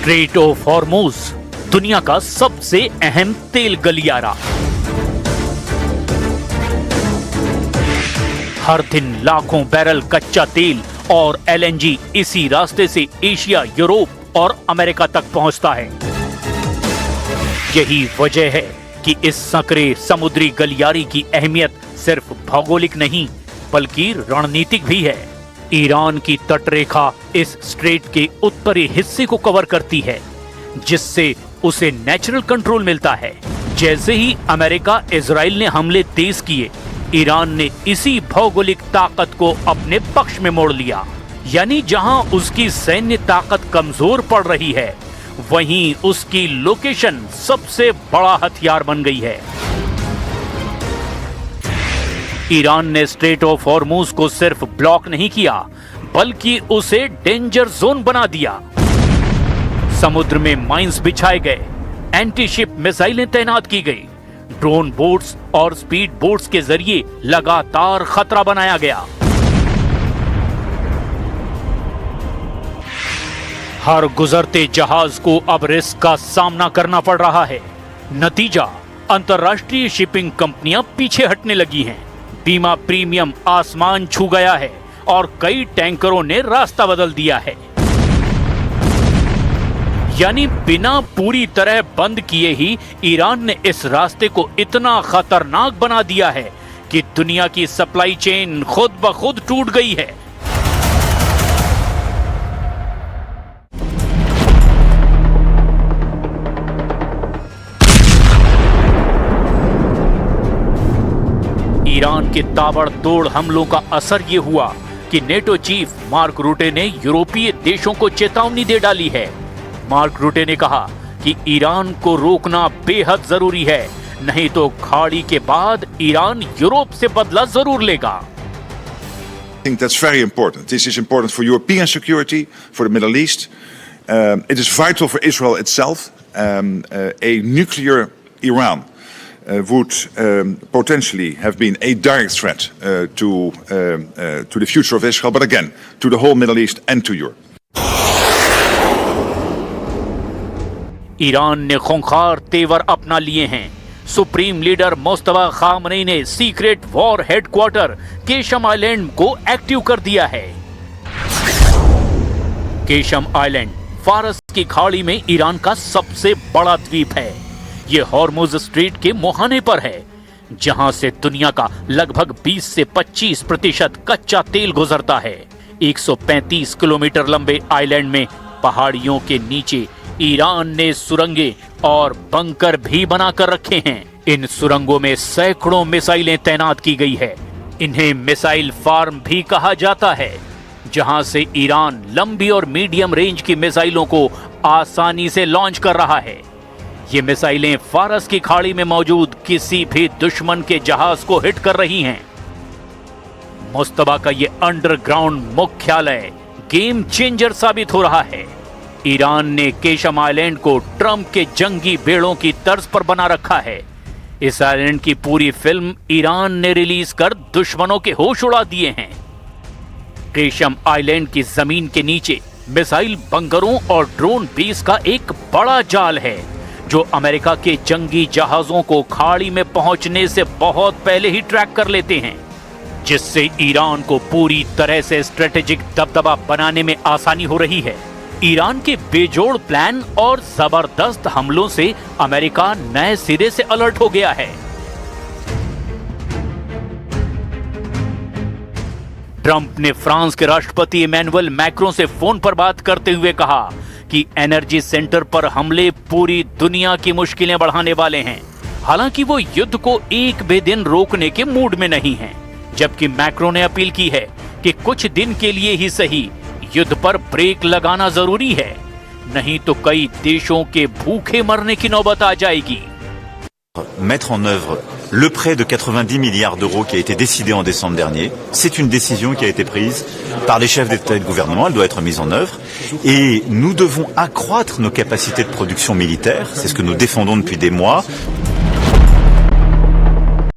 Straight of Hormuz, दुनिया का सबसे अहम तेल गलियारा। हर दिन लाखों बैरल कच्चा तेल और एलएनजी इसी रास्ते से एशिया, यूरोप और अमेरिका तक पहुंचता है। यही वजह है कि इस संकरे समुद्री गलियारे की अहमियत सिर्फ भौगोलिक नहीं बल्कि रणनीतिक भी है। ईरान की तटरेखा इस स्ट्रेट के उत्तरी हिस्से को कवर करती है, जिससे उसे नेचुरल कंट्रोल मिलता है। जैसे ही अमेरिका इजराइल ने हमले तेज किए, ईरान ने इसी भौगोलिक ताकत को अपने पक्ष में मोड़ लिया। यानी जहां उसकी सैन्य ताकत कमजोर पड़ रही है, वहीं उसकी लोकेशन सबसे बड़ा हथियार बन गई है। ईरान ने स्ट्रेट ऑफ हॉर्मुज को सिर्फ ब्लॉक नहीं किया, बल्कि उसे डेंजर जोन बना दिया। समुद्र में माइंस बिछाए गए, एंटी शिप मिसाइलें तैनात की गई, ड्रोन बोट्स और स्पीड बोट्स के जरिए लगातार खतरा बनाया गया। हर गुजरते जहाज को अब रिस्क का सामना करना पड़ रहा है। नतीजा, अंतर्राष्ट्रीय शिपिंग कंपनियां पीछे हटने लगी हैं। बीमा प्रीमियम आसमान छू गया है और कई टैंकरों ने रास्ता बदल दिया है। यानी बिना पूरी तरह बंद किए ही ईरान ने इस रास्ते को इतना खतरनाक बना दिया है कि दुनिया की सप्लाई चेन खुद ब खुद टूट गई है। ईरान के ताबड़तोड़ हमलों का असर ये हुआ कि नेटो चीफ मार्क रूटे ने यूरोपीय देशों को चेतावनी दे डाली है। मार्क रूटे ने कहा कि ईरान को रोकना बेहद जरूरी है, नहीं तो खाड़ी के बाद ईरान यूरोप से बदला जरूर लेगा। I think that's very important. This is important for European security, for the Middle East. It is vital for Israel itself. A nuclear Iran would potentially have been a direct threat to the future of Israel, but again, to the whole Middle East and to Europe. Iran ने खूंखार तेवर अपना लिए हैं। Supreme leader Mustafa Khamenei ने secret war headquarter Qeshm island को active कर दिया है। केशम आइलैंड फारस की खाड़ी में ईरान का सबसे बड़ा द्वीप है। ये हॉर्मुज स्ट्रेट के मुहाने पर है, जहां से दुनिया का लगभग 20 से 25% कच्चा तेल गुजरता है। 135 किलोमीटर लंबे आइलैंड में पहाड़ियों के नीचे ईरान ने सुरंगें और बंकर भी बनाकर रखे हैं। इन सुरंगों में सैकड़ों मिसाइलें तैनात की गई है। इन्हें मिसाइल फार्म भी कहा जाता है, जहां से ईरान लंबी और मीडियम रेंज की मिसाइलों को आसानी से लॉन्च कर रहा है। ये मिसाइलें फारस की खाड़ी में मौजूद किसी भी दुश्मन के जहाज को हिट कर रही हैं। मुस्तफा का ये अंडरग्राउंड मुख्यालय गेम चेंजर साबित हो रहा है। ईरान ने केशम आइलैंड को ट्रंप के जंगी बेड़ों की तर्ज पर बना रखा है। इस आइलैंड की पूरी फिल्म ईरान ने रिलीज कर दुश्मनों के होश उड़ा दिए हैं। केशम आइलैंड की जमीन के नीचे मिसाइल बंकरों और ड्रोन बेस का एक बड़ा जाल है, जो अमेरिका के जंगी जहाजों को खाड़ी में पहुंचने से बहुत पहले ही ट्रैक कर लेते हैं, जिससे ईरान को पूरी तरह से स्ट्रेटेजिक दबदबा बनाने में आसानी हो रही है। ईरान के बेजोड़ प्लान और जबरदस्त हमलों से अमेरिका नए सिरे से अलर्ट हो गया है। ट्रंप ने फ्रांस के राष्ट्रपति इमैनुअल मैक्रों से फोन पर बात करते हुए कहा कि एनर्जी सेंटर पर हमले पूरी दुनिया की मुश्किलें बढ़ाने वाले हैं। हालांकि वो युद्ध को एक भी दिन रोकने के मूड में नहीं हैं, जबकि मैक्रो ने अपील की है कि कुछ दिन के लिए ही सही युद्ध पर ब्रेक लगाना जरूरी है, नहीं तो कई देशों के भूखे मरने की नौबत आ जाएगी। Mettre en œuvre le prêt de 90 milliards d'euros qui a été décidé en décembre dernier, c'est une décision qui a été prise par les chefs d'État et de gouvernement, elle doit être mise en œuvre et nous devons accroître nos capacités de production militaire, c'est ce que nous défendons depuis des mois.